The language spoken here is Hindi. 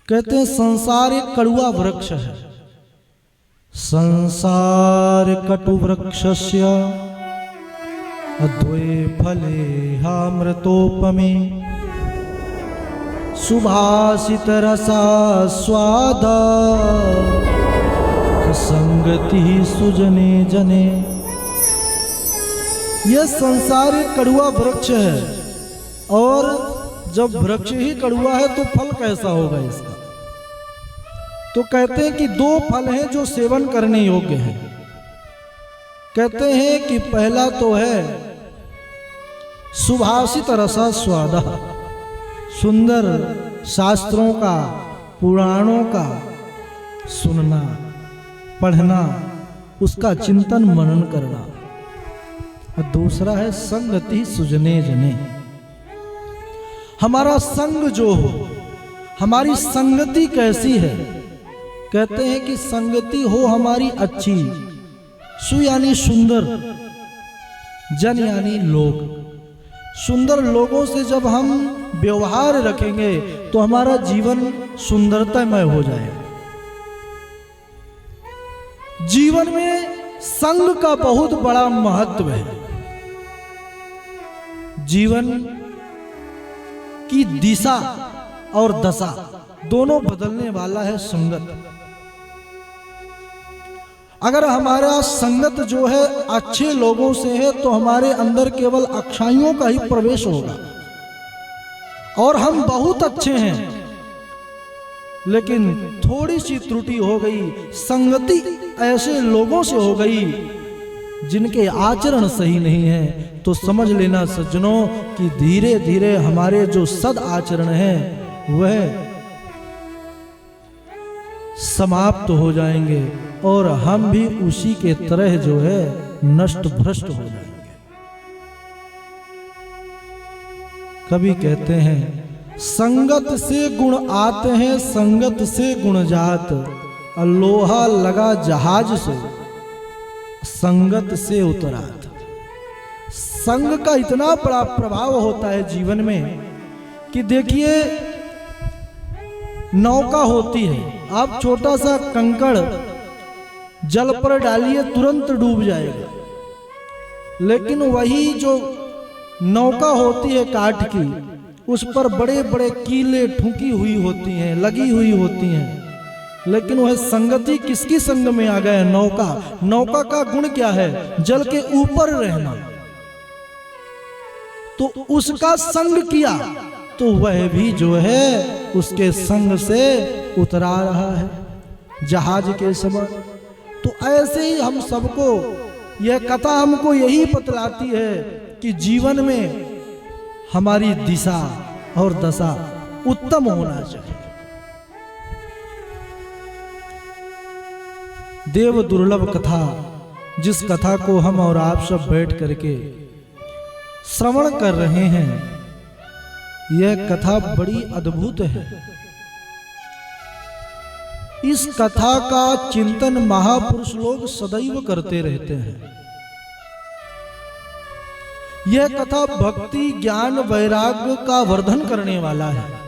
कहते हैं संसार एक कड़ुआ वृक्ष है। संसार कटु वृक्षस्य अद्वै फले हामृतोपमे सुभाषित रसा स्वादा संगति सुजने जने। यह संसार एक कड़ुआ वृक्ष है, और जब वृक्ष ही कड़ुआ है तो फल कैसा होगा इसका। तो कहते हैं कि दो फल हैं जो सेवन करने योग्य हैं। कहते हैं कि पहला तो है सुभाषित रसा स्वादा, सुंदर शास्त्रों का पुराणों का सुनना पढ़ना, उसका चिंतन मनन करना। और दूसरा है संगति सुजने जने, हमारा संग जो हो, हमारी संगति कैसी है। कहते हैं कि संगति हो हमारी अच्छी, सु यानी सुंदर, जन यानी लोग। सुंदर लोगों से जब हम व्यवहार रखेंगे तो हमारा जीवन सुंदरतामय हो जाएगा। जीवन में संग का बहुत बड़ा महत्व है। जीवन की दिशा और दशा दोनों बदलने वाला है संगत। अगर हमारा संगत जो है अच्छे लोगों से है तो हमारे अंदर केवल अच्छाइयों का ही प्रवेश होगा, और हम बहुत अच्छे हैं लेकिन थोड़ी सी त्रुटि हो गई, संगति ऐसे लोगों से हो गई जिनके आचरण सही नहीं है, तो समझ लेना सज्जनों कि धीरे धीरे हमारे जो सद आचरण हैं वह समाप्त हो जाएंगे और हम भी उसी के तरह जो है नष्ट भ्रष्ट हो जाएंगे। कभी कहते हैं संगत से गुण आते हैं, संगत से गुण जात, लोहा लगा जहाज से संगत से उतरात। संग का इतना बड़ा प्रभाव होता है जीवन में कि देखिए नौका होती है, आप छोटा सा कंकड़ जल पर डालिए तुरंत डूब जाएगा, लेकिन वही जो नौका होती है काठ की, उस पर बड़े बड़े कीले ठुकी हुई होती हैं, लगी हुई होती हैं, लेकिन वह संगति किसकी संग में आ गए? नौका। नौका का गुण क्या है? जल के ऊपर रहना। तो उसका संग किया तो वह भी जो है उसके संग से उतरा रहा है जहाज के समान। तो ऐसे ही हम सबको यह कथा हमको यही बतलाती है कि जीवन में हमारी दिशा और दशा उत्तम होना चाहिए। देव दुर्लभ कथा, जिस कथा को हम और आप सब बैठ करके श्रवण कर रहे हैं, यह कथा बड़ी अद्भुत है। इस कथा का चिंतन महापुरुष लोग सदैव करते रहते हैं। यह कथा भक्ति ज्ञान वैराग्य का वर्धन करने वाला है।